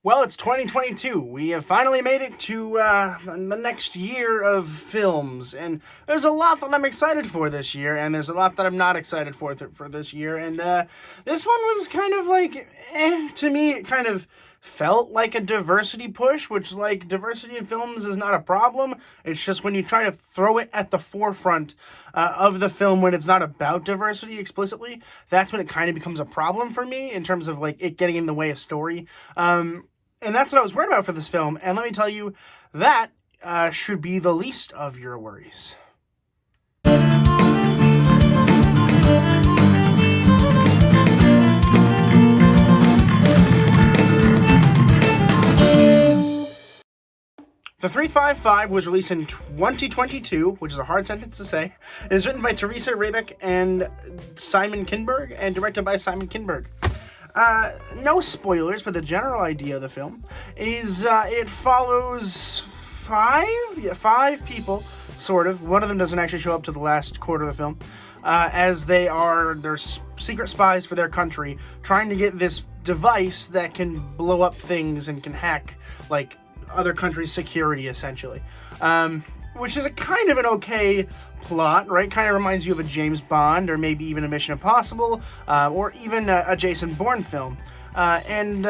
Well, it's 2022. We have finally made it to the next year of films, and there's a lot that I'm excited for this year, and there's a lot that I'm not excited for this year. And this one was kind of like, to me. It kind of felt like a diversity push, which, like, diversity in films is not a problem. It's just when you try to throw it at the forefront of the film when it's not about diversity explicitly, that's when it kind of becomes a problem for me in terms of, like, it getting in the way of story. And that's what I was worried about for this film. And let me tell you, that should be the least of your worries. The 355 was released in 2022, which is a hard sentence to say. It is written by Teresa Rebeck and Simon Kinberg, and directed by Simon Kinberg. No spoilers, but the general idea of the film is it follows five people, sort of. One of them doesn't actually show up to the last quarter of the film, as they're secret spies for their country, trying to get this device that can blow up things and can hack, like, other countries' security, essentially. Which is a kind of an okay plot, right? Kind of reminds you of a James Bond, or maybe even a Mission Impossible, or even a Jason Bourne film. And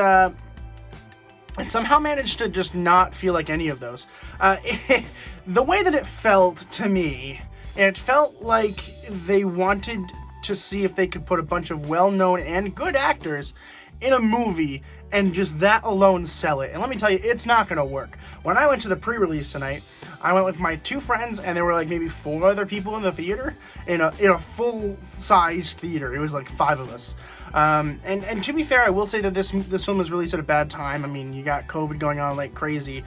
somehow managed to just not feel like any of those. The way that it felt to me, it felt like they wanted to see if they could put a bunch of well-known and good actors in a movie and just that alone sell it. And let me tell you, it's not going to work. When I went to the pre-release tonight, I went with my two friends, and there were like maybe four other people in the theater, in a full-sized theater. It was like five of us. And to be fair, I will say that this film was released at a bad time. I mean, you got COVID going on like crazy.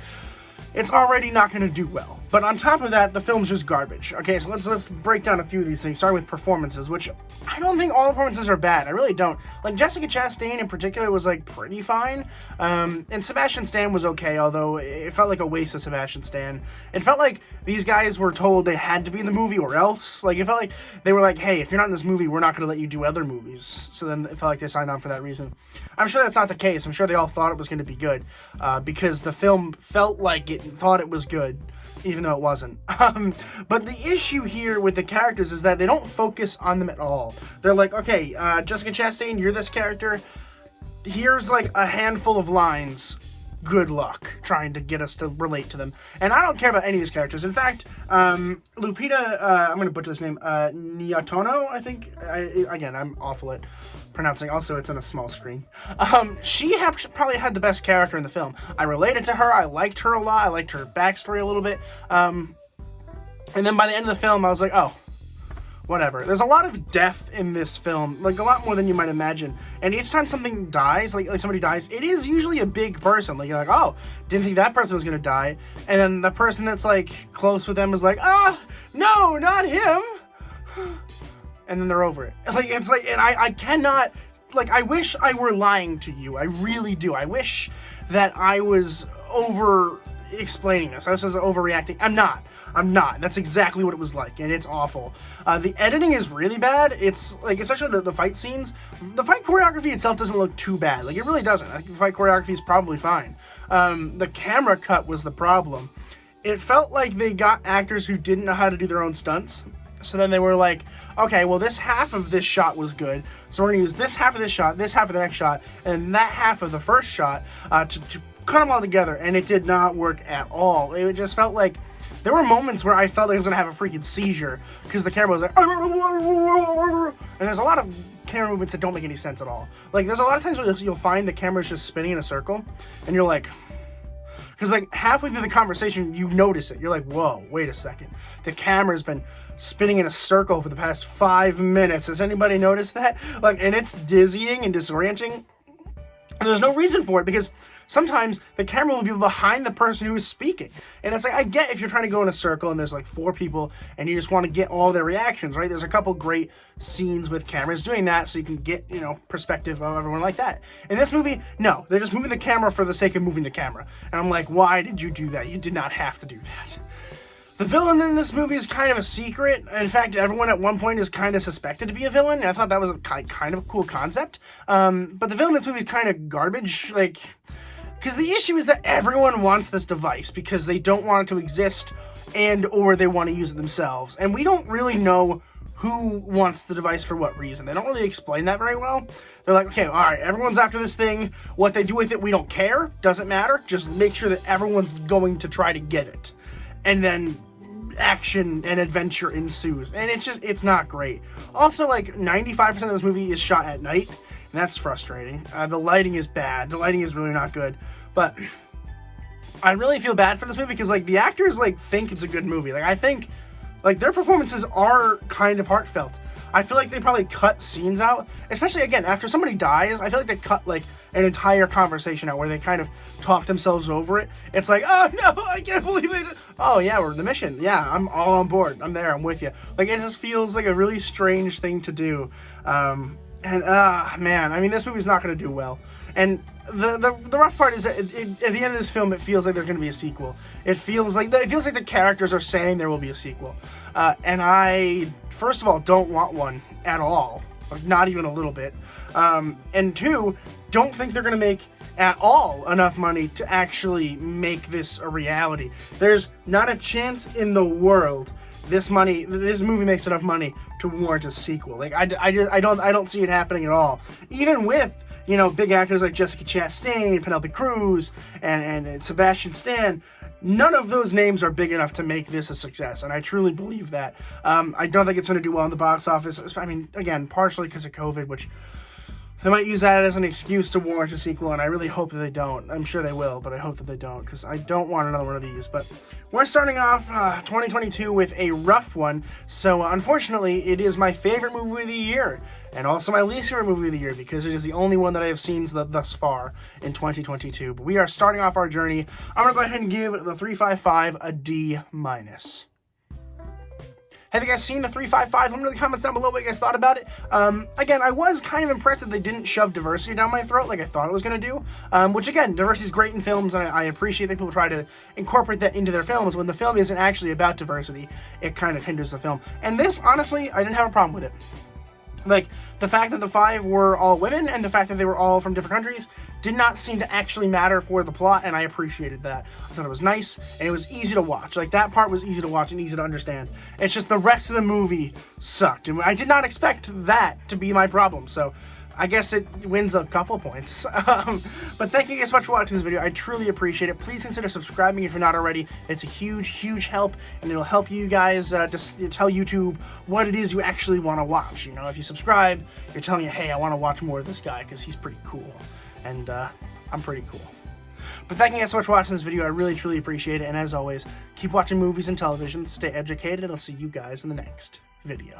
It's already not going to do well. But on top of that, the film's just garbage. Okay, so let's break down a few of these things, starting with performances, which I don't think all the performances are bad. I really don't. Like, Jessica Chastain in particular was, like, pretty fine. And Sebastian Stan was okay, although it felt like a waste of Sebastian Stan. It felt like these guys were told they had to be in the movie or else. Like, it felt like they were like, hey, if you're not in this movie, we're not going to let you do other movies. So then it felt like they signed on for that reason. I'm sure that's not the case. I'm sure they all thought it was going to be good, because the film felt like it thought it was good, even though it wasn't. But the issue here with the characters is that they don't focus on them at all. They're like, okay, Jessica Chastain, you're this character. Here's like a handful of lines. Good luck trying to get us to relate to them. And I don't care about any of these characters. In fact, Lupita, I'm going to butcher this name, Nyatono, I think. Again, I'm awful at pronouncing. Also, it's on a small screen. She probably had the best character in the film. I related to her. I liked her a lot. I liked her backstory a little bit. And then by the end of the film, I was like, oh, whatever. There's a lot of death in this film, like a lot more than you might imagine. And each time something dies, like somebody dies, it is usually a big person. Like, you're like, oh, didn't think that person was gonna die. And then the person that's like close with them is like, no, not him. And then they're over it. Like, it's like, and I cannot, like, I wish I were lying to you. I really do. I wish that I was over explaining this. I was just overreacting. I'm not. That's exactly what it was like, and it's awful. The editing is really bad. It's like, especially the fight scenes. The fight choreography itself doesn't look too bad. Like, it really doesn't. Like, the fight choreography is probably fine. The camera cut was the problem. It felt like they got actors who didn't know how to do their own stunts. So then they were like, okay, well, this half of this shot was good, so we're going to use this half of this shot, this half of the next shot, and that half of the first shot to cut them all together, and it did not work at all. It just felt like there were moments where I felt like I was going to have a freaking seizure because the camera was like, and there's a lot of camera movements that don't make any sense at all. Like, there's a lot of times where you'll find the camera's just spinning in a circle, and you're like, because like halfway through the conversation, you notice it. You're like, whoa, wait a second. The camera's been spinning in a circle for the past 5 minutes. Has anybody noticed that? Like, and it's dizzying and disorienting. And there's no reason for it, because sometimes the camera will be behind the person who is speaking. And it's like, I get if you're trying to go in a circle and there's like four people and you just want to get all their reactions, right? There's a couple great scenes with cameras doing that so you can get, perspective of everyone like that. In this movie, no. They're just moving the camera for the sake of moving the camera. And I'm like, why did you do that? You did not have to do that. The villain in this movie is kind of a secret. In fact, everyone at one point is kind of suspected to be a villain. I thought that was a kind of a cool concept. But the villain in this movie is kind of garbage. Like, Because the issue is that everyone wants this device because they don't want it to exist and or they want to use it themselves. And we don't really know who wants the device for what reason. They don't really explain that very well. They're like, okay, all right, everyone's after this thing. What they do with it, we don't care. Doesn't matter. Just make sure that everyone's going to try to get it. And then action and adventure ensues. And it's not great. Also, like, 95% of this movie is shot at night. And that's frustrating. The lighting is bad. The lighting is really not good. But I really feel bad for this movie because, like, the actors, like, think it's a good movie. Like, I think, like, their performances are kind of heartfelt. I feel like they probably cut scenes out, especially, again, after somebody dies. I feel like they cut, like, an entire conversation out where they kind of talk themselves over it. It's like, oh, no, I can't believe it. Oh, yeah, we're in the mission. Yeah, I'm all on board. I'm there. I'm with you. Like, it just feels like a really strange thing to do. Man, I mean, this movie's not going to do well. And the rough part is that at the end of this film, it feels like there's going to be a sequel. It feels like the characters are saying there will be a sequel. And I, first of all, don't want one at all. Like, not even a little bit. And two, don't think they're going to make at all enough money to actually make this a reality. There's not a chance in the world this movie makes enough money to warrant a sequel. Like, I don't see it happening at all. Even with, you know, big actors like Jessica Chastain, Penelope Cruz, and Sebastian Stan, none of those names are big enough to make this a success, and I truly believe that. I don't think it's going to do well in the box office. I mean, again, partially because of COVID, which they might use that as an excuse to warrant a sequel, and I really hope that they don't. I'm sure they will, but I hope that they don't, because I don't want another one of these. But we're starting off 2022 with a rough one, so unfortunately, it is my favorite movie of the year, and also my least favorite movie of the year, because it is the only one that I have seen thus far in 2022. But we are starting off our journey. I'm going to go ahead and give the 355 a D-. Have you guys seen the 355? Let me know in the comments down below what you guys thought about it. Again, I was kind of impressed that they didn't shove diversity down my throat like I thought it was going to do. Which, again, diversity is great in films, and I appreciate that people try to incorporate that into their films. When the film isn't actually about diversity, it kind of hinders the film. And this, honestly, I didn't have a problem with it. Like, the fact that the 5 were all women and the fact that they were all from different countries did not seem to actually matter for the plot, and I appreciated that. I thought it was nice, and it was easy to watch. Like, that part was easy to watch and easy to understand. It's just the rest of the movie sucked, and I did not expect that to be my problem, so I guess it wins a couple points. But thank you guys so much for watching this video. I truly appreciate it. Please consider subscribing if you're not already. It's a huge, huge help, and it'll help you guys just tell YouTube what it is you actually want to watch. You know, if you subscribe, you're telling you, hey, I want to watch more of this guy because he's pretty cool, and I'm pretty cool. But thank you guys so much for watching this video. I really, truly appreciate it. And as always, keep watching movies and television. Stay educated, and I'll see you guys in the next video.